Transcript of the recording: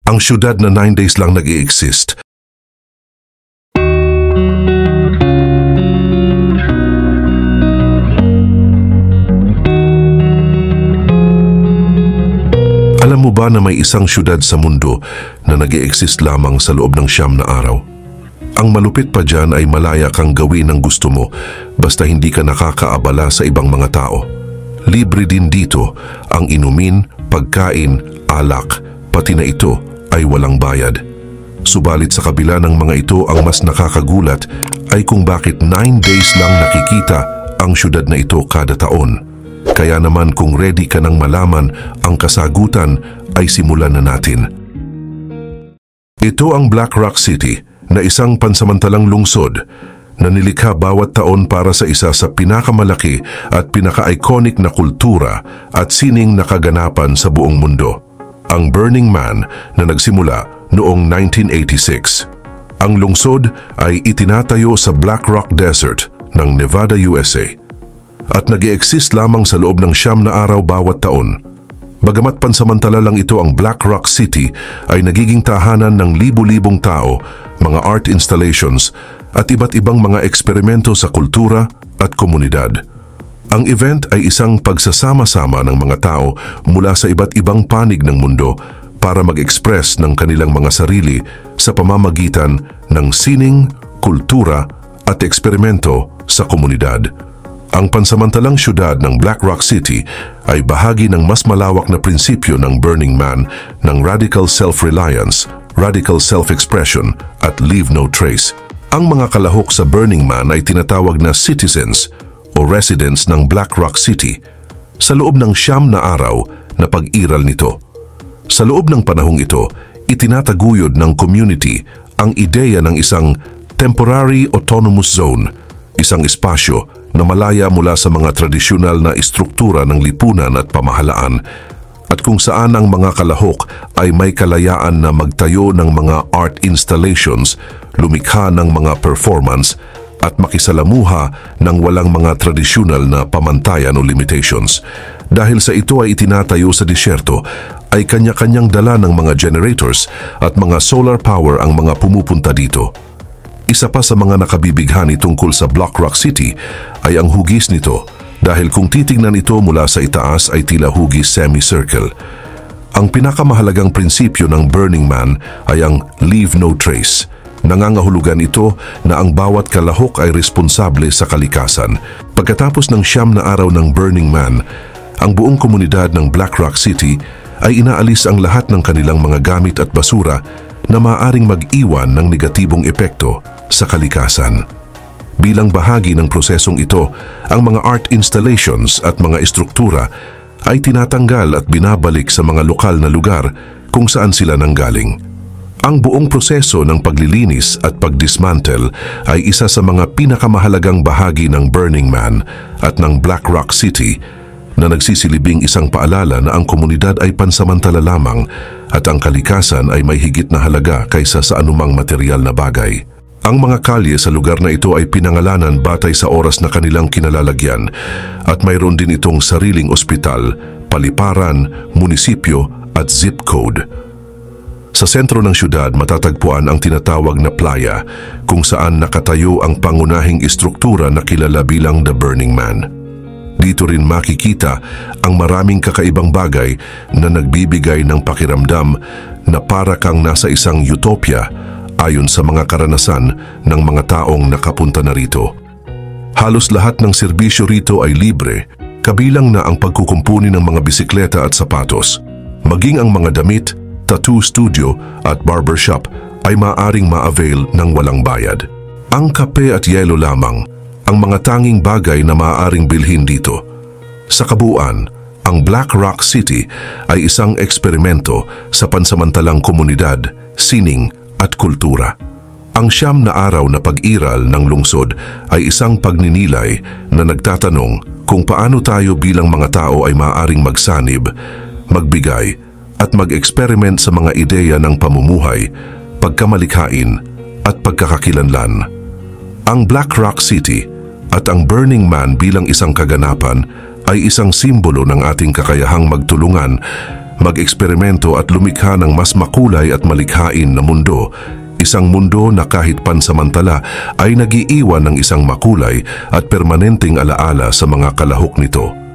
Ang syudad na 9 days lang nag-i-exist. Alam mo ba na may isang syudad sa mundo na nag-i-exist lamang sa loob ng 9 na araw? Ang malupit pa dyan ay malaya kang gawin ang gusto mo basta hindi ka nakakaabala sa ibang mga tao. Libre din dito ang inumin, pagkain, alak, pati na ito ay walang bayad. Subalit sa kabila ng mga ito, ang mas nakakagulat ay kung bakit 9 days lang nakikita ang syudad na ito kada taon. Kaya naman kung ready ka nang malaman ang kasagutan ay simulan na natin. Ito ang Black Rock City na isang pansamantalang lungsod na nilikha bawat taon para sa isa sa pinakamalaki at pinaka-iconic na kultura at sining na kaganapan sa buong mundo. Ang Burning Man na nagsimula noong 1986. Ang lungsod ay itinatayo sa Black Rock Desert ng Nevada, USA. At nag-i-exist lamang sa loob ng 9 na araw bawat taon. Bagamat pansamantala lang ito, ang Black Rock City ay nagiging tahanan ng libu-libong tao, mga art installations at iba't ibang mga eksperimento sa kultura at komunidad. Ang event ay isang pagsasama-sama ng mga tao mula sa iba't ibang panig ng mundo para mag-express ng kanilang mga sarili sa pamamagitan ng sining, kultura at eksperimento sa komunidad. Ang pansamantalang syudad ng Black Rock City ay bahagi ng mas malawak na prinsipyo ng Burning Man ng radical self-reliance, radical self-expression at leave no trace. Ang mga kalahok sa Burning Man ay tinatawag na citizens o residents ng Black Rock City sa loob ng 9 na araw na pag-iral nito. Sa loob ng panahong ito, itinataguyod ng community ang ideya ng isang temporary autonomous zone, isang espasyo na malaya mula sa mga tradisyonal na istruktura ng lipunan at pamahalaan, at kung saan ang mga kalahok ay may kalayaan na magtayo ng mga art installations, lumikha ng mga performance, at makisalamuha ng walang mga tradisyonal na pamantayan o limitations. Dahil sa ito ay itinatayo sa disyerto, ay kanya-kanyang dala ng mga generators at mga solar power ang mga pumupunta dito. Isa pa sa mga nakabibighani tungkol sa Black Rock City ay ang hugis nito, dahil kung titingnan ito mula sa itaas ay tila hugis semicircle. Ang pinakamahalagang prinsipyo ng Burning Man ay ang leave no trace. Nangangahulugan ito na ang bawat kalahok ay responsable sa kalikasan. Pagkatapos ng 9 na araw ng Burning Man, ang buong komunidad ng Black Rock City ay inaalis ang lahat ng kanilang mga gamit at basura na maaaring mag-iwan ng negatibong epekto sa kalikasan. Bilang bahagi ng prosesong ito, ang mga art installations at mga estruktura ay tinatanggal at binabalik sa mga lokal na lugar kung saan sila nanggaling. Ang buong proseso ng paglilinis at pagdismantle ay isa sa mga pinakamahalagang bahagi ng Burning Man at ng Black Rock City na nagsisilbing isang paalala na ang komunidad ay pansamantala lamang at ang kalikasan ay may higit na halaga kaysa sa anumang material na bagay. Ang mga kalye sa lugar na ito ay pinangalanan batay sa oras na kanilang kinalalagyan at mayroon din itong sariling ospital, paliparan, munisipyo at zip code. Sa sentro ng syudad matatagpuan ang tinatawag na playa kung saan nakatayo ang pangunahing istruktura na kilala bilang The Burning Man. Dito rin makikita ang maraming kakaibang bagay na nagbibigay ng pakiramdam na para kang nasa isang utopia ayon sa mga karanasan ng mga taong nakapunta na rito. Halos lahat ng serbisyo rito ay libre, kabilang na ang pagkukumpuni ng mga bisikleta at sapatos. Maging ang mga damit, tattoo studio at barbershop ay maaaring ma-avail ng walang bayad. Ang kape at yelo lamang ang mga tanging bagay na maaaring bilhin dito. Sa kabuuan, ang Black Rock City ay isang eksperimento sa pansamantalang komunidad, sining at kultura. Ang 9 na araw na pag-iral ng lungsod ay isang pagninilay na nagtatanong kung paano tayo bilang mga tao ay maaaring magsanib, magbigay at mag-experiment sa mga ideya ng pamumuhay, pagkamalikhain at pagkakakilanlan. Ang Black Rock City at ang Burning Man bilang isang kaganapan ay isang simbolo ng ating kakayahang magtulungan, mag-eksperimento at lumikha ng mas makulay at malikhain na mundo. Isang mundo na kahit pansamantala ay nagiiwan ng isang makulay at permanenteng alaala sa mga kalahok nito.